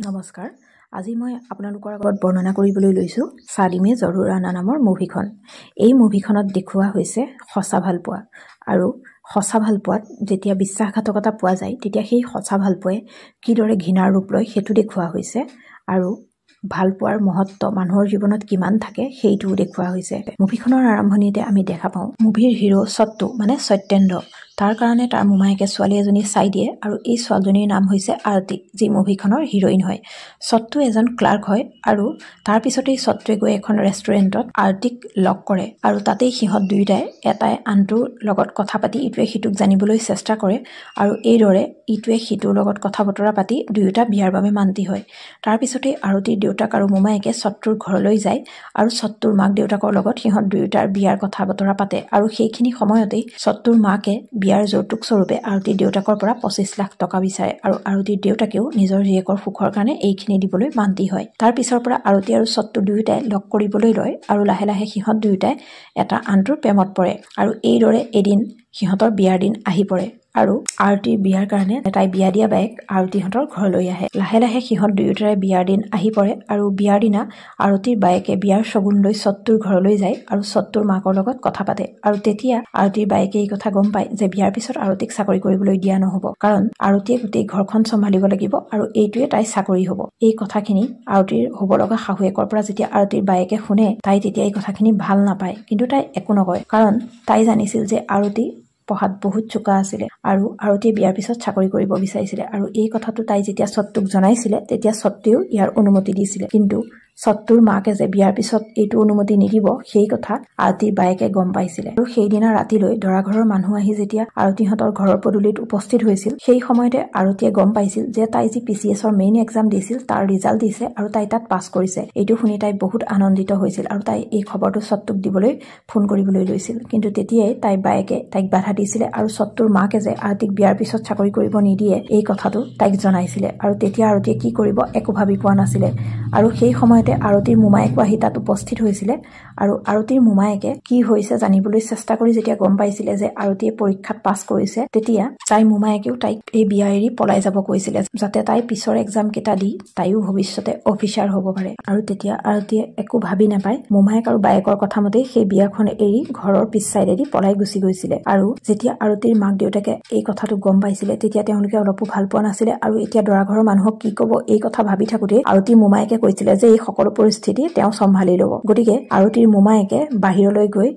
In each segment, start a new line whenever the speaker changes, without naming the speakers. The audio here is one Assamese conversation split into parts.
নমস্কাৰ। আজি মই আপোনালোকৰ আগত বৰ্ণনা কৰিবলৈ লৈছোঁ চাদিমে জৰুৰানা নামৰ মুভিখন। এই মুভিখনত দেখুওৱা হৈছে সঁচা ভালপোৱা আৰু সঁচা ভালপোৱাত যেতিয়া বিশ্বাসঘাতকতা পোৱা যায় তেতিয়া সেই সঁচা ভালপোৱাই কিদৰে ঘৃণাৰ ৰূপ লয় সেইটো দেখুওৱা হৈছে আৰু ভালপোৱাৰ মহত্ব মানুহৰ জীৱনত কিমান থাকে সেইটোও দেখুওৱা হৈছে। মুভিখনৰ আৰম্ভণিতে আমি দেখা পাওঁ মুভিৰ হিৰো সত্তু মানে সত্যেন্দ্ৰ। তাৰ কাৰণে তাৰ মোমায়েকে ছোৱালী এজনী চাই দিয়ে আৰু এই ছোৱালীজনীৰ নাম হৈছে আৰতি, যি মুভিখনৰ হিৰইন হয়। সত্তু এজন ক্লাৰ্ক হয় আৰু তাৰ পিছতেই সত্তুৱে গৈ এখন ৰেষ্টুৰেণ্টত আৰতিক লগ কৰে আৰু তাতেই সিহঁত দুয়োটাই এটাই আনটোৰ লগত কথা পাতি ইটোৱে সিটোক জানিবলৈ চেষ্টা কৰে আৰু এইদৰে ইটোৱে সিটোৰ লগত কথা বতৰা পাতি দুয়োটা বিয়াৰ বাবে মান্তি হয়। তাৰ পিছতেই আৰতিৰ দেউতাক আৰু মোমায়েকে সত্তুৰ ঘৰলৈ যায় আৰু সত্তুৰ মাক দেউতাকৰ লগত সিহঁত দুয়োটাৰ বিয়াৰ কথা বতৰা পাতে আৰু সেইখিনি সময়তেই সত্তুৰ মাকে বিয়াৰ যৌতুক স্বৰূপে আৰতিৰ দেউতাকৰ পৰা 25 লাখ টকা বিচাৰে আৰু আৰতিৰ দেউতাকেও নিজৰ জীয়েকৰ সুখৰ কাৰণে এইখিনি দিবলৈ মান্তি হয়। তাৰ পিছৰ পৰা আৰতি আৰু সত্তু দুয়োটাই লগ কৰিবলৈ লয় আৰু লাহে লাহে সিহঁত দুয়োটাই এটা আনটোৰ প্ৰেমত পৰে আৰু এইদৰে এদিন সিহঁতৰ বিয়াৰ দিন আহি পৰে আৰু আৰতিৰ বিয়াৰ কাৰণে তাই বিয়া দিয়া বায়েক আৰতিহঁতৰ ঘৰলৈ আহে। লাহে লাহে সিহঁত দুয়োটাৰে বিয়াৰ দিন আহি পৰে আৰু বিয়াৰ দিনা আৰতিৰ বায়েকে বিয়াৰ শগুন লৈ সত্তুৰ ঘৰলৈ যায় আৰু সত্তুৰ মাকৰ লগত কথা পাতে আৰু তেতিয়া আৰতিৰ বায়েকে এই কথা গম পায় যে বিয়াৰ পিছত আৰতিক চাকৰি কৰিবলৈ দিয়া নহ'ব, কাৰণ আৰতিয়ে গোটেই ঘৰখন চম্ভালিব লাগিব আৰু এইটোৱে তাইৰ চাকৰি হ'ব। এই কথাখিনি আৰতিৰ হ'ব লগা শাহুৱেকৰ পৰা যেতিয়া আৰতিৰ বায়েকে শুনে তাই তেতিয়া এই কথাখিনি ভাল নাপায়, কিন্তু তাই একো নকয়, কাৰণ তাই জানিছিল যে আৰতি পঢ়াত বহুত চোকা আছিলে আৰু আৰতিয়ে বিয়াৰ পিছত চাকৰি কৰিব বিচাৰিছিলে আৰু এই কথাটো তাই যেতিয়া সত্তুক জনাইছিলে তেতিয়া সত্তুৱেও ইয়াৰ অনুমতি দিছিলে, কিন্তু সত্তুৰ মাকে যে বিয়াৰ পিছত এইটো অনুমতি নিদিব সেই কথা আৰতিৰ বায়েকে গম পাইছিলে আৰু সেইদিনা ৰাতিলৈ দৰা ঘৰৰ মানুহ আহি যেতিয়া আৰতিহঁতৰ ঘৰৰ পদূলিত উপস্থিত হৈছিল সেই সময়তে আৰতিয়ে গম পাইছিল যে তাই যি PCSৰ মেইন এক্সাম দিছিল তাৰ ৰিজাল্ট দিছে আৰু তাই তাত পাছ কৰিছে। এইটো শুনি তাই বহুত আনন্দিত হৈছিল আৰু তাই এই খবৰটো সত্তুক দিবলৈ ফোন কৰিবলৈ লৈছিল, কিন্তু তেতিয়াই তাইৰ বায়েকে তাইক বাধা দিছিলে আৰু সত্তুৰ মাকে যে আৰতিক বিয়াৰ পিছত চাকৰি কৰিব নিদিয়ে এই কথাটো তাইক জনাইছিলে আৰু তেতিয়া আৰতিয়ে কি কৰিব একো ভাবি পোৱা নাছিলে আৰু সেই সময়তে আৰতিৰ মোমায়েকো আহি তাত উপস্থিত হৈছিলে আৰু আৰতিৰ মোমায়েকে কি হৈছে জানিবলৈ চেষ্টা কৰি যেতিয়া গম পাইছিলে যে আৰতিয়ে পৰীক্ষাত পাছ কৰিছে তেতিয়া তাইৰ মোমায়েকেও তাইক এই বিয়া এৰি পলাই যাব কৈছিলে, যাতে তাই পিছৰ এক্সাম কেইটা দি তাইও ভৱিষ্যতে অফিচাৰ হ'ব পাৰে। আৰু তেতিয়া আৰতিয়ে একো ভাবি নাপায় মোমায়েক আৰু বায়েকৰ কথা মতেই সেই বিয়াখন এৰি ঘৰৰ পিছ চাইডেদি পলাই গুচি গৈছিলে আৰু যেতিয়া আৰতিৰ মাক দেউতাকে এই কথাটো গম পাইছিলে তেতিয়া তেওঁলোকে অলপো ভাল পোৱা নাছিলে আৰু এতিয়া দৰা ঘৰৰ মানুহক কি ক'ব এই কথা ভাবি থাকোতে আৰতিৰ মোমায়েকে কৈছিলে যে এই সকলো পৰিস্থিতি তেওঁ চম্ভালি ল'ব। গতিকে আৰতিৰ মোমায়েকে বাহিৰলৈ গৈ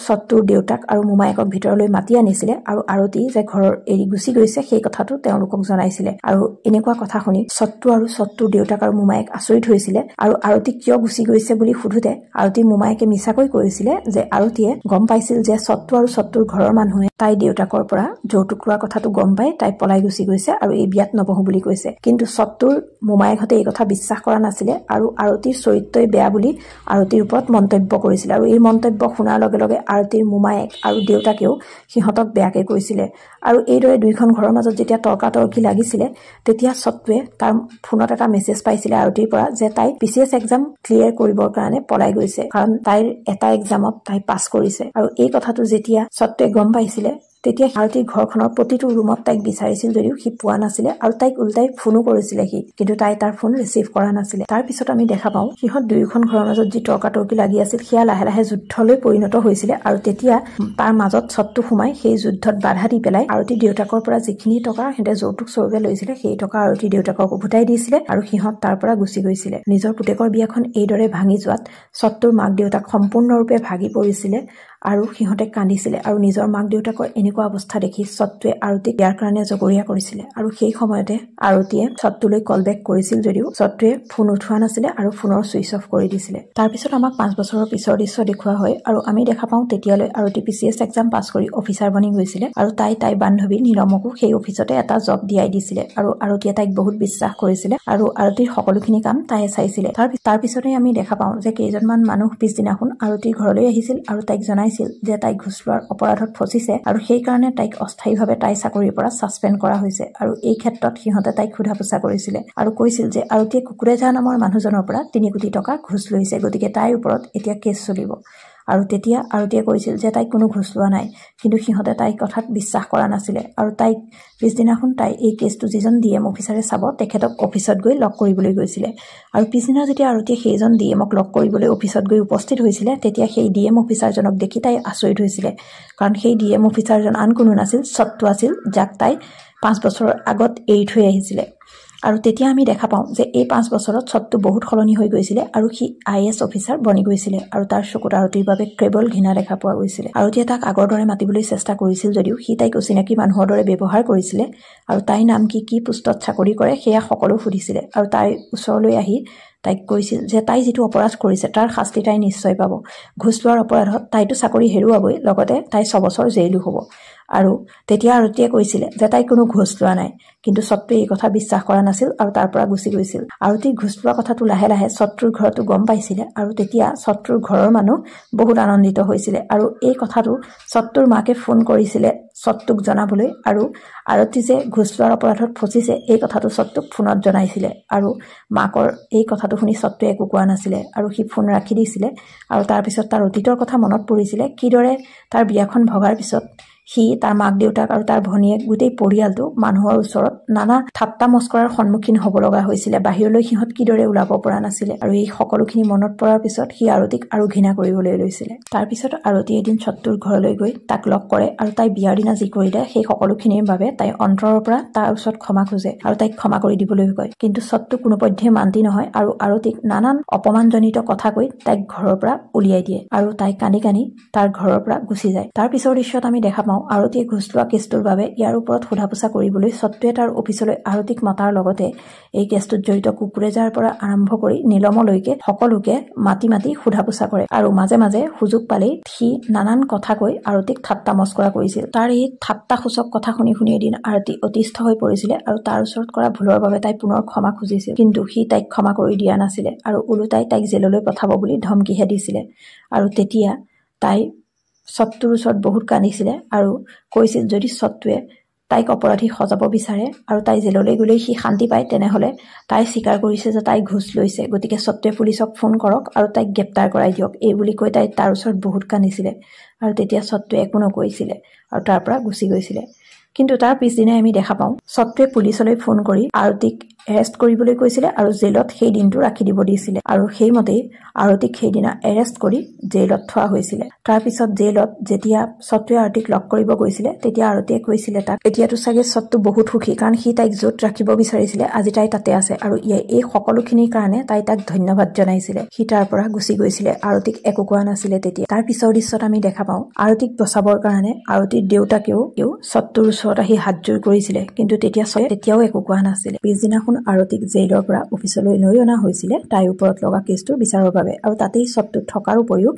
সত্তুৰ দেউতাক আৰু মোমায়েকক ভিতৰলৈ মাতি আনিছিলে আৰু আৰতি যে ঘৰৰ এৰি গুচি গৈছে সেই কথাটো তেওঁলোকক জনাইছিলে আৰু এনেকুৱা কথা শুনি সত্তু আৰু সত্তুৰ দেউতাক আৰু মোমায়েক আচৰিত হৈছিলে আৰু আৰতি কিয় গুচি গৈছে বুলি সুধোতে আৰতিৰ মোমায়েকে মিছাকৈ কৈছিলে যে আৰতিয়ে গম পাইছিল যে সত্তু আৰু সত্তুৰ ঘৰৰ মানুহে তাই দেউতাকৰ পৰা যৌতুক লোৱাৰ কথাটো গম পাই তাই পলাই গুচি গৈছে আৰু এই বিয়াত নবহো বুলি কৈছে, কিন্তু সত্তুৰ মোমায়েকহঁতে এই কথা বিশ্বাস কৰা নাছিলে আৰু আৰতিৰ চৰিত্ৰই বেয়া বুলি আৰতিৰ ওপৰত মন্তব্য কৰিছিলে আৰু এই মন্তব্য শুনাৰ লগে লগে আৰতিৰ মোমায়েক আৰু দেউতাকেও সিহঁতক বেয়াকে কৈছিলে আৰু এইদৰে দুইখন ঘৰৰ মাজত যেতিয়া তৰ্কাতৰ্কি লাগিছিলে তেতিয়া সত্তুৱে তাৰ ফোনত এটা মেছেজ পাইছিলে আৰতিৰ পৰা যে তাই PCS এক্সাম ক্লিয়াৰ কৰিবৰ কাৰণে পলাই গৈছে, কাৰণ তাইৰ এটা এক্সামত তাই পাছ কৰিছে আৰু এই কথাটো যেতিয়া সত্তুৱে গম পাইছিলে তেতিয়া আৰতিৰ ঘৰখনৰ প্ৰতিটো ৰুমত তাইক বিচাৰিছিল যদিও সি পোৱা নাছিলে আৰু তাইক উল্টাই ফোনো কৰিছিলে সি, কিন্তু তাই তাৰ ফোন ৰিচিভ কৰা নাছিলে। তাৰ পিছত আমি দেখা পাওঁ সিহঁত দুয়োখন ঘৰৰ মাজত যি তৰ্কাতৰ্কি লাগি আছিল সেয়া লাহে লাহে যুদ্ধলৈ পৰিণত হৈছিলে আৰু তেতিয়া তাৰ মাজত সত্তু সোমাই সেই যুদ্ধত বাধা দি পেলাই আৰতিৰ দেউতাকৰ পৰা যিখিনি টকা সিহঁতে যৌতুক স্বৰূপে লৈছিলে সেই টকা আৰতিৰ দেউতাকক উভতাই দিছিলে আৰু সিহঁত তাৰ পৰা গুচি গৈছিলে। নিজৰ পুতেকৰ বিয়াখন এইদৰে ভাঙি যোৱাত সত্তুৰ মাক দেউতাক সম্পূৰ্ণৰূপে ভাগি পৰিছিলে আৰু সিহঁতে কান্দিছিলে আৰু নিজৰ মাক দেউতাকৰ এনেকুৱা অৱস্থা দেখি সত্তুৱে আৰতিক বিয়াৰ কাৰণে জগৰীয়া কৰিছিলে আৰু সেই সময়তে আৰতিয়ে সত্তুলৈ কল বেক কৰিছিল যদিও সত্তুৱে ফোন উঠোৱা নাছিলে আৰু ফোনৰ ছুইচ অফ কৰি দিছিলে। তাৰপিছত আমাক 5 বছৰৰ পিছৰ দৃশ্য দেখুওৱা হয় আৰু আমি দেখা পাওঁ তেতিয়ালৈ আৰতি PCS এক্সাম পাছ কৰি অফিচাৰ বনি গৈছিলে আৰু তাইৰ বান্ধৱী নীলমকো সেই অফিচতে এটা জব দিয়াই দিছিলে আৰু আৰতিয়ে তাইক বহুত বিশ্বাস কৰিছিলে আৰু আৰতিৰ সকলোখিনি কাম তাইয়ে চাইছিলে। তাৰ পিছতে আমি দেখা পাওঁ যে কেইজনমান মানুহ পিছদিনাখন আৰতিৰ ঘৰলৈ আহিছিল আৰু তাইক জনাইছিল যে তাই ঘুষ লোৱাৰ অপৰাধত ফচিছে আৰু সেই কাৰণে তাইক অস্থায়ীভাৱে তাইৰ চাকৰিৰ পৰা ছাছপেণ্ড কৰা হৈছে আৰু এই ক্ষেত্ৰত সিহঁতে তাইক সোধা পোছা কৰিছিলে আৰু কৈছিল যে আৰতিয়ে কুকুৰেজা নামৰ মানুহজনৰ পৰা 3 কোটি টকা ঘুষ লৈছে, গতিকে তাইৰ ওপৰত এতিয়া কেছ চলিব আৰু তেতিয়া আৰতীয়ে কৈছিল যে তাইক কোনো ঘোষ লোৱা নাই, কিন্তু সিহঁতে তাইক কথাত বিশ্বাস কৰা নাছিলে আৰু তাইক পিছদিনাখন তাই এই কেছটো যিজন ডিএম অফিচাৰে চাব তেখেতক অফিচত গৈ লগ কৰিবলৈ গৈছিলে। আৰু পিছদিনা যেতিয়া আৰতীয়ে সেইজন ডিএমক লগ কৰিবলৈ অফিচত গৈ উপস্থিত হৈছিলে তেতিয়া সেই ডিএম অফিচাৰজনক দেখি তাই আচৰিত হৈছিলে, কাৰণ সেই ডিএম অফিচাৰজন আন কোনো নাছিল, সত্তু আছিল, যাক তাই 5 বছৰৰ আগত এৰি থৈ আহিছিলে। আৰু তেতিয়া আমি দেখা পাওঁ যে এই 5 বছৰত সত্তু বহুত সলনি হৈ গৈছিলে আৰু সি IAS অফিচাৰ বনি গৈছিলে আৰু তাৰ চকুত আৰতীৰ বাবে কেৱল ঘৃণা দেখা পোৱা গৈছিলে। আৰতীয়ে তাক আগৰ দৰে মাতিবলৈ চেষ্টা কৰিছিল যদিও সি তাইক অচিনাকি মানুহৰ দৰে ব্যৱহাৰ কৰিছিলে আৰু তাইৰ নাম কি পোষ্টত চাকৰি কৰে সেয়া সকলো সুধিছিলে আৰু তাইৰ ওচৰলৈ আহি তাইক কৈছিল যে তাই যিটো অপৰাধ কৰিছে তাৰ শাস্তি তাই নিশ্চয় পাব। ঘোষ লোৱাৰ অপৰাধত তাইতো চাকৰি হেৰুৱাবই, লগতে তাই 6 বছৰ জেইলো হ'ব। আৰু তেতিয়া আৰতীয়ে কৈছিলে যে তাই কোনো ঘোষ লোৱা নাই, কিন্তু সত্তুৱে এই কথা বিশ্বাস কৰা নাছিল আৰু তাৰ পৰা গুচি গৈছিল। আৰতী ঘোষ লোৱা কথাটো লাহে লাহে সত্তুৰ ঘৰতো গম পাইছিলে আৰু তেতিয়া সত্তুৰ ঘৰৰ মানুহ বহুত আনন্দিত হৈছিলে আৰু এই কথাটো সত্তুৰ মাকে ফোন কৰিছিলে সত্তুক জনাবলৈ আৰু আৰতী যে ঘোষ লোৱাৰ অপৰাধত ফচিছে এই কথাটো সত্তুক ফোনত জনাইছিলে আৰু মাকৰ এই কথাটো শুনি সত্তুৱে একো কোৱা নাছিলে আৰু সি ফোন ৰাখি দিছিলে। আৰু তাৰপিছত তাৰ অতীতৰ কথা মনত পৰিছিলে, কিদৰে তাৰ বিয়াখন ভগাৰ পিছত সি তাৰ মাক দেউতাক আৰু তাৰ ভনীয়েক গোটেই পৰিয়ালটো মানুহৰ ওচৰত নানা ঠাট্টা মস্কৰাৰ সন্মুখীন হ'ব লগা হৈছিলে, বাহিৰলৈ সিহঁত কিদৰে ওলাব পৰা নাছিলে। আৰু এই সকলোখিনি মনত পৰাৰ পিছত সি আৰতীক আৰু ঘৃণা কৰিবলৈ লৈছিলে। তাৰপিছত আৰতী এদিন সত্তুৰ ঘৰলৈ গৈ তাক লগ কৰে আৰু তাই বিয়াৰ দিনা যি কৰিলে সেই সকলোখিনিৰ বাবে তাই অন্তৰৰ পৰা তাৰ ওচৰত ক্ষমা খোজে আৰু তাইক ক্ষমা কৰি দিবলৈ কয়। কিন্তু সত্তু কোনোপধ্যে মান্তি নহয় আৰু আৰতীক নানান অপমানজনিত কথা কৈ তাইক ঘৰৰ পৰা উলিয়াই দিয়ে আৰু তাই কান্দি কান্দি তাৰ ঘৰৰ পৰা গুচি যায়। তাৰ পিছৰ দৃশ্যত আমি দেখা পাওঁ আৰতীয়ে ঘোষ লোৱা কেছটোৰ বাবে ইয়াৰ ওপৰত সোধা পোছা কৰিবলৈ সত্তুৱে তাৰ অফিচলৈ আৰতীক মতাৰ লগতে এই কেছটোত জড়িত কুকুৰেজাৰ পৰা আৰম্ভ কৰি নীলমলৈকে সকলোকে মাতি মাতি সোধা পোছা কৰে আৰু মাজে মাজে সুযোগ পালেই সি নানান কথা কৈ আৰতীক ঠাট্টা মস্কৰা কৰিছিল। তাৰ এই ঠাট্টাসূচক কথা শুনি শুনি এদিন আৰতী অতিষ্ঠ হৈ পৰিছিলে আৰু তাৰ ওচৰত কৰা ভুলৰ বাবে তাই পুনৰ ক্ষমা খুজিছিল, কিন্তু সি তাইক ক্ষমা কৰি দিয়া নাছিলে আৰু ওলোটাই তাইক জেললৈ পঠাব বুলি ধমকিহে দিছিলে। আৰু তেতিয়া তাই সত্তুৰ ওচৰত বহুত কান্দিছিলে আৰু কৈছিল যদি সত্তুৱে তাইক অপৰাধী সজাব বিচাৰে আৰু তাই জেললৈ গ'লে সি শান্তি পায় তেনেহলে তাই স্বীকাৰ কৰিছে যে তাই ঘোষ লৈছে, গতিকে সত্তুৱে পুলিচক ফোন কৰক আৰু তাইক গ্ৰেপ্তাৰ কৰাই দিয়ক, এই বুলি কৈ তাই তাৰ ওচৰত বহুত কান্দিছিলে। আৰু তেতিয়া সত্তুৱে একো নকৈছিলে আৰু তাৰ পৰা গুচি গৈছিলে। কিন্তু তাৰ পিছদিনাই আমি দেখা পাওঁ সত্তুৱে পুলিচলৈ ফোন কৰি আৰতীক এৰেষ্ট কৰিবলৈ কৈছিলে আৰু জেলত সেই দিনটো ৰাখি দিব দিছিলে আৰু সেইমতেই আৰতীক সেইদিনা এৰেষ্ট কৰি জেলত থোৱা হৈছিলে। তাৰ পিছত জেলত যেতিয়া সত্তুৱে আৰতীক লগ কৰিব গৈছিলে তেতিয়া আৰতীয়ে কৈছিলে তাক এতিয়াতো চাগে সত্তু বহুত সুখী, কাৰণ সি তাইক য'ত ৰাখিব বিচাৰিছিলে আজি তাই তাতে আছে আৰু এই সকলোখিনিৰ কাৰণে তাই তাক ধন্যবাদ জনাইছিলে। সি তাৰ পৰা গুচি গৈছিলে, আৰতীক একো কোৱা নাছিলে। তেতিয়া তাৰ পিছৰ দৃশ্যত আমি দেখা পাওঁ আৰতীক বচাবৰ কাৰণে আৰতীৰ দেউতাকেও সত্তুৰ ওচৰত আহি হাতজোৰ কৰিছিলে, কিন্তু তেতিয়াও একো কোৱা নাছিলে। পিছদিনাখন আৰতীক জেইলৰ পৰা অফিচলৈ লৈ অনা হৈছিলে তাইৰ ওপৰত লগা কেছটোৰ বিচাৰৰ বাবে আৰু তাতেই সত্তু থকাৰ উপৰিও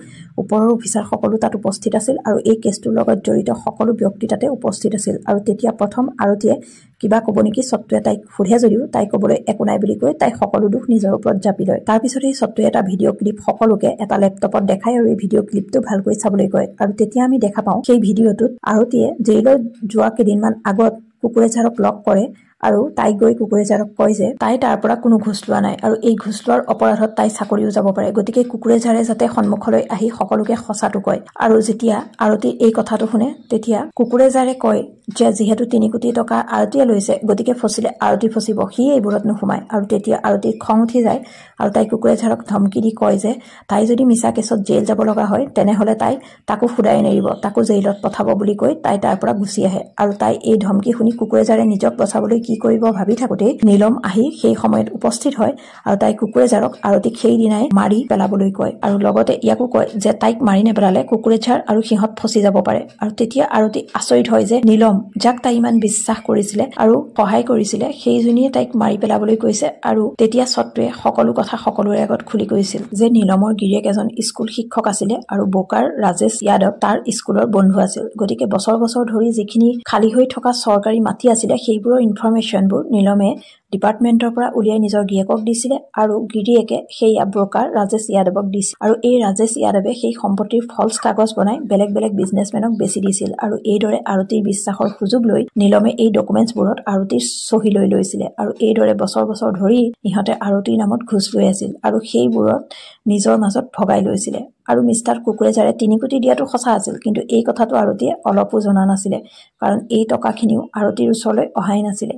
ওপৰৰ অফিচাৰ সকলো তাত উপস্থিত আছিল আৰু এই কেছটোৰ লগত জড়িত সকলো ব্যক্তি তাতে উপস্থিত আছিল। আৰু তেতিয়া প্ৰথম আৰতীয়ে কিবা ক'ব নেকি সত্তুৱে তাইক সোধে যদিও তাই ক'বলৈ একো নাই বুলি কৈ তাই সকলো দুখ নিজৰ ওপৰত জাপি লয়। তাৰপিছত এই সত্তুৱে এটা ভিডিঅ' ক্লিপ সকলোকে এটা লেপটপত দেখায় আৰু এই ভিডিঅ' ক্লিপটো ভালকৈ চাবলৈ কয়। আৰু তেতিয়া আমি দেখা পাওঁ সেই ভিডিঅ'টোত আৰতীয়ে জেইলৈ যোৱা কেইদিনমান আগত কুকুৰেজাৰক লগ কৰে আৰু তাই গৈ কুকুৰেজাৰক কয় যে তাই তাৰ পৰা কোনো ঘোষ লোৱা নাই আৰু এই ঘোষ লোৱাৰ অপৰাধত তাই চাকৰিও যাব পাৰে, গতিকে কুকুৰেজাৰে যাতে সন্মুখলৈ আহি সকলোকে সঁচাটো কয়। আৰু যেতিয়া আৰতীৰ এই কথাটো শুনে তেতিয়া কুকুৰেজাৰে কয় যে যিহেতু 3 কোটি টকা আৰতীয়ে লৈছে গতিকে ফচিলে আৰতী ফচিব, সি এইবোৰত নোসোমায়। আৰু তেতিয়া আৰতীৰ খং উঠি যায় আৰু তাই কুকুৰেজাৰক ধমকি দি কয় যে তাই যদি মিছা কেছত জেইল যাব লগা হয় তেনেহলে তাই তাকো ফুদাই নেৰিব, তাকো জেইলত পঠাব বুলি কৈ তাই তাৰ পৰা গুচি আহে। আৰু তাই এই ধমকি শুনি কুকুৰেজাৰে নিজক বচাবলৈ কি কৰিব ভাবি থাকোতেই নীলম আহি সেই সময়ত উপস্থিত হয় আৰু তাই কুকুৰেজাৰক আৰতীক সেই দিনাই মাৰি পেলাবলৈ কয় আৰু লগতে ইয়াকো কয় যে তাইক মাৰি নেপেলালে কুকুৰেজাৰ আৰু সিহঁত ফচি যাব পাৰে। আৰু তেতিয়া আৰতী আচৰিত হয় যে নীলম যাক তাই ইমান বিশ্বাস কৰিছিলে আৰু সহায় কৰিছিলে সেইজনীয়ে তাইক মাৰি পেলাবলৈ কৈছে। আৰু তেতিয়া সত্তুৱে সকলো কথা সকলোৰে আগত খুলি কৈছিল যে নীলমৰ গিৰিয়েক এজন স্কুল শিক্ষক আছিলে আৰু বোকাৰ ৰাজেশ যাদৱ তাৰ স্কুলৰ বন্ধু আছিল, গতিকে বছৰ বছৰ ধৰি যিখিনি খালী হৈ থকা চৰকাৰী মাটি আছিলে সেইবোৰৰ ইনফৰমেশ্যনবোৰ নীলমে ডিপাৰ্টমেণ্টৰ পৰা উলিয়াই নিজৰ গিৰিয়েকক দিছিলে আৰু গিৰিয়েকে সেইয়া ব্ৰকাৰ ৰাজেশ যাদৱক দিছিল আৰু এই ৰাজেশ যাদৱে সেই সম্পত্তিৰ ফলছ কাগজ বনাই বেলেগ বেলেগ বিজনেছমেনক বেছি দিছিল আৰু এইদৰে আৰতিৰ বিশ্বাসৰ সুযোগ লৈ নীলমে এই ডকুমেণ্টছবোৰত আৰতিৰ চহী লৈ লৈছিলে আৰু এইদৰে বছৰ বছৰ ধৰি ইহঁতে আৰতিৰ নামত ঘুষ লৈ আছিল আৰু সেইবোৰত নিজৰ মাজত ভগাই লৈছিলে আৰু মিষ্টাৰ কুকুৰেজাৰে ৩ কোটি দিয়াটো সঁচা আছিল কিন্তু এই কথাটো আৰতিয়ে অলপো জনা নাছিলে কাৰণ এই টকাখিনিও আৰতিৰ ওচৰলৈ অহাই নাছিলে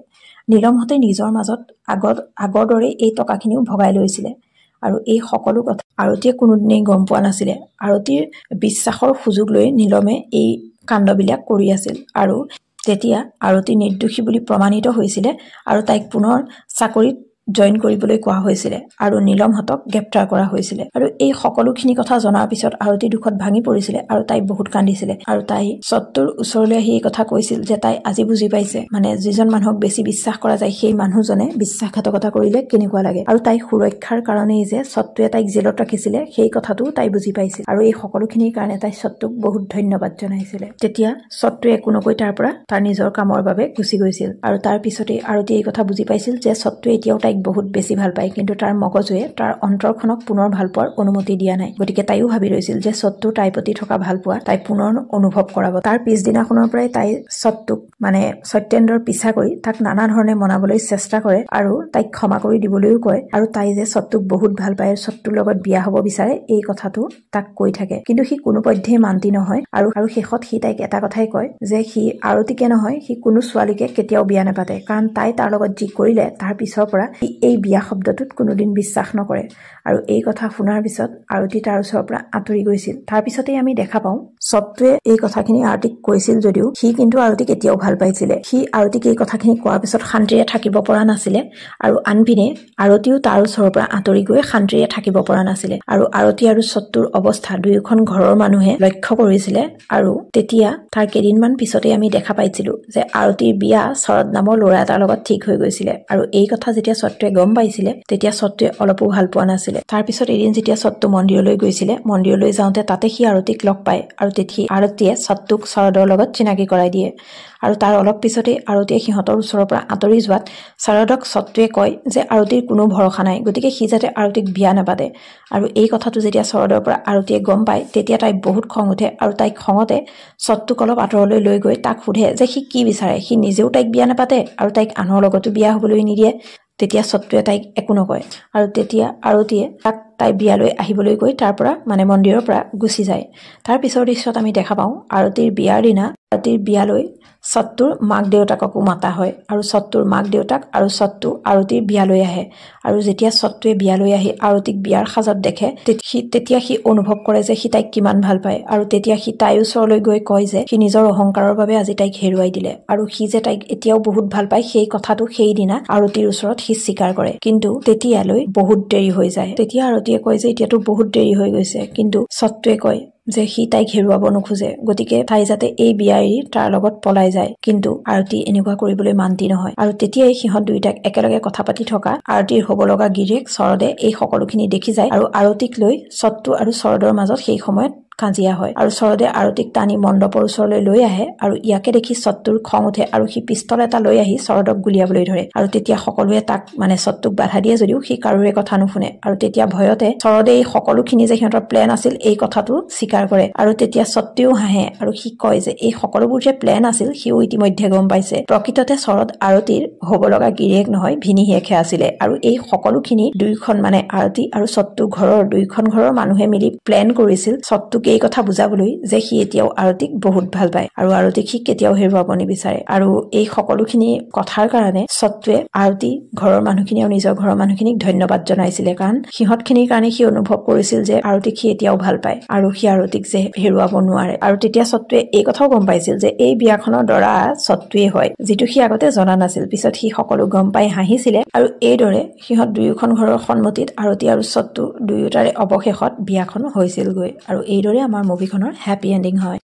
নীলমহঁতে নিজৰ মাজত আগৰ দৰে এই টকাখিনিও ভগাই লৈছিলে আৰু এই সকলো কথা আৰতিয়ে কোনোদিনেই গম পোৱা নাছিলে আৰতিৰ বিশ্বাসৰ সুযোগ লৈ নীলমে এই কাণ্ডবিলাক কৰি আছিল আৰু তেতিয়া আৰতি নিৰ্দোষী বুলি প্ৰমাণিত হৈছিলে আৰু তাইক পুনৰ চাকৰিত জইন কৰিবলৈ কোৱা হৈছিলে আৰু নীলমহঁতক গ্ৰেপ্তাৰ কৰা হৈছিলে আৰু এই সকলোখিনি কথা জনাৰ পিছত আৰতি দুখত ভাঙি পৰিছিলে আৰু তাই বহুত কান্দিছিলে আৰু তাই সত্তুৰ ওচৰলৈ আহি এই কথা কৈছিল যে তাই আজি বুজি পাইছে মানে যিজন মানুহক বেছি বিশ্বাস কৰা যায় সেই মানুহজনে বিশ্বাসঘাতকতা কৰিলে কেনেকুৱা লাগে আৰু তাই সুৰক্ষাৰ কাৰণেই যে সত্তুৱে তাইক জেলত ৰাখিছিলে সেই কথাটো তাই বুজি পাইছিল আৰু এই সকলোখিনিৰ কাৰণে তাই সত্তুক বহুত ধন্যবাদ জনাইছিলে তেতিয়া সত্তুৱে একো নকৈ তাৰ পৰা তাৰ নিজৰ কামৰ বাবে গুচি গৈছিল আৰু তাৰ পিছতে আৰতি এই কথা বুজি পাইছিল যে সত্তুৱে এতিয়াও তাইক বহুত বেছি ভাল পায় কিন্তু তাৰ মগজুৱে তাৰ অন্তৰখনক পুনৰ ভাল পোৱাৰ অনুমতি দিয়া নাই গতিকে তাইও ভাবি লৈছিল যে সত্তু তাইৰ প্ৰতি থকা ভাল পোৱা তাই পুনৰ অনুভৱ কৰাব তাৰ পিছদিনাখনৰ পৰাই তাই সত্তুক মানে সত্যেন্দ্ৰৰ পিছা কৰি তাক নানা ধৰণে মনাবলৈ চেষ্টা কৰে আৰু তাইক ক্ষমা কৰি দিবলৈও কয় আৰু তাই যে সত্তুক বহুত ভাল পায় সত্তুৰ লগত বিয়া হ'ব বিচাৰে এই কথাটো তাক কৈ থাকে কিন্তু সি কোনো পধ্যেই মান্তি নহয় আৰু শেষত সি তাইক এটা কথাই কয় যে সি আৰতিকে নহয় সি কোনো ছোৱালীকে কেতিয়াও বিয়া নাপাতে কাৰণ তাই তাৰ লগত যি কৰিলে তাৰ পিছৰ পৰা এই বিয়া শব্দটোত কোনোদিন বিশ্বাস নকৰে আৰু এই কথা শুনাৰ পিছত আৰতি তাৰ ওচৰৰ পৰা আঁতৰি গৈছিল তাৰ পিছতেই আমি দেখা পাওঁ সত্তুৱে এই কথাখিনি আৰতিক কৈছিল যদিও সি কিন্তু আৰতিক এতিয়াও ভাল পাইছিলে সি আৰতিক এই কথাখিনি কোৱাৰ পিছত শান্তিৰে থাকিব পৰা নাছিলে আৰু আনপিনে আৰতিও তাৰ ওচৰৰ পৰা আঁতৰি গৈ শান্তিৰে থাকিব পৰা নাছিলে আৰু আৰতি আৰু সত্তুৰ অৱস্থা দুয়োখন ঘৰৰ মানুহে লক্ষ্য কৰিছিলে আৰু তেতিয়া তাৰ কেইদিনমান পিছতে আমি দেখা পাইছিলো যে আৰতিৰ বিয়া শৰৎ নামৰ ল'ৰা এটাৰ লগত ঠিক হৈ গৈছিলে আৰু এই কথা যেতিয়া সত্তুৱে গম পাইছিলে তেতিয়া সত্তুৱে অলপো ভাল পোৱা নাছিলে তাৰ পিছত এদিন যেতিয়া সত্তু মন্দিৰলৈ গৈছিলে মন্দিৰলৈ যাওঁতে তাতে সি আৰতিক লগ পায় আৰু তেতিয়া আৰতিয়ে সত্তুক শৰদৰ লগত চিনাকি কৰাই দিয়ে আৰু তাৰ অলপ পিছতে আৰতিয়ে সিহঁতৰ ওচৰৰ পৰা আঁতৰি যোৱাত শৰদক সত্তুৱে কয় যে আৰতিৰ কোনো ভৰসা নাই গতিকে সি যাতে আৰতিক বিয়া নাপাতে আৰু এই কথাটো যেতিয়া শৰদৰ পৰা আৰতিয়ে গম পায় তেতিয়া তাই বহুত খং উঠে আৰু তাইক খঙতে সত্তুক অলপ আঁতৰলৈ লৈ গৈ তাক সোধে যে সি কি বিচাৰে সি নিজেও তাইক বিয়া নাপাতে আৰু তাইক আনৰ লগতো বিয়া হ'বলৈ নিদিয়ে তেতিয়া সত্তুৱে তাইক একো নকয় আৰু তেতিয়া আৰতিয়ে তাই বিয়ালৈ আহিবলৈ গৈ তাৰ পৰা মানে মন্দিৰৰ পৰা গুচি যায় তাৰ পিছৰ দৃশ্যত আমি দেখা পাওঁ আৰতিৰ বিয়াৰ দিনা আৰতিৰ বিয়ালৈ সত্তুৰ মাক দেউতাককো মাতা হয় আৰু সত্তুৰ মাক দেউতাক আৰু সত্তু আৰতিৰ বিয়ালৈ আহে আৰু যেতিয়া সত্তুৱে বিয়ালৈ আহি আৰতিক বিয়াৰ সাজত দেখে তেতিয়া সি অনুভৱ কৰে যে সি তাইক কিমান ভাল পায় আৰু তেতিয়া সি তাইৰ ওচৰলৈ গৈ কয় যে সি নিজৰ অহংকাৰৰ বাবে আজি তাইক হেৰুৱাই দিলে আৰু সি যে তাইক এতিয়াও বহুত ভাল পায় সেই কথাটো সেইদিনা আৰতিৰ ওচৰত সি স্বীকাৰ কৰে কিন্তু তেতিয়ালৈ বহুত দেৰি হৈ যায় তেতিয়া আৰতিয়ে কয় যে এতিয়াতো বহুত দেৰি হৈ গৈছে কিন্তু সত্তুৱে কয় যে সি তাইক হেৰুৱাব নোখোজে গতিকে তাই যাতে এই বিয়া এৰি তাৰ লগত পলাই যায় কিন্তু আৰতি এনেকুৱা কৰিবলৈ মান্তি নহয় আৰু তেতিয়াই সিহঁত দুয়োটাক একেলগে কথা পাতি থকা আৰতিৰ হ'ব লগা গিৰিয়েক শৰদে এই সকলোখিনি দেখি যায় আৰু আৰতিক লৈ সত্তু আৰু শৰদৰ মাজত সেই সময়ত কাজিয়া হয় আৰু শৰদে আৰতিক টানি মণ্ডপৰ ওচৰলৈ লৈ আহে আৰু ইয়াকে দেখি সত্তুৰ খং উঠে আৰু সি পিষ্টল এটা লৈ আহি শৰদক গুলিয়াবলৈ ধৰে আৰু তেতিয়া সকলোৱে তাক মানে সত্তুক বাধা দিয়ে যদিও সি কাৰোৰে কথা নুশুনে আৰু তেতিয়া ভয়তে শৰদে এই সকলোখিনি যে সিহঁতৰ প্লেন আছিল এই কথাটো স্বীকাৰ কৰে আৰু তেতিয়া সত্তুৱেও হাঁহে আৰু সি কয় যে এই সকলোবোৰ যে প্লেন আছিল সিও ইতিমধ্যে গম পাইছে প্ৰকৃততে শৰদ আৰতিৰ হ'ব লগা গিৰিয়েক নহয় ভিনীহিয়েকহে আছিলে আৰু এই সকলোখিনি দুইখন মানে আৰতি আৰু সত্তু ঘৰৰ দুইখন ঘৰৰ মানুহে মিলি প্লেন কৰিছিল সত্তুক এই কথা বুজাবলৈ যে সি এতিয়াও আৰতিক বহুত ভাল পায় আৰু আৰতিক সি কেতিয়াও হেৰুৱাব নিবিচাৰে আৰু এই সকলোখিনি কথাৰ কাৰণে সত্তুৱে আৰতি ঘৰৰ মানুহখিনি আৰু নিজৰ ঘৰৰ মানুহখিনিক ধন্যবাদ জনাইছিলে কাৰণ সিহঁতখিনিৰ কাৰণে সি অনুভৱ কৰিছিল যে আৰতিক সি এতিয়াও ভাল পায় আৰু সি আৰতিক যে হেৰুৱাব নোৱাৰে আৰু তেতিয়া সত্তুৱে এই কথাও গম পাইছিল যে এই বিয়াখনৰ দৰা সত্তুৱে হয় যিটো সি আগতে জনা নাছিল পিছত সি সকলো গম পাই হাঁহিছিলে আৰু এইদৰে সিহঁত দুয়োখন ঘৰৰ সন্মতিত আৰতি আৰু সত্তু দুয়োটাৰে অৱশেষত বিয়াখন হৈছিলগৈ আৰু এইদৰে আমাৰ মুভিখনৰ হ্যাপি এন্ডিং হয়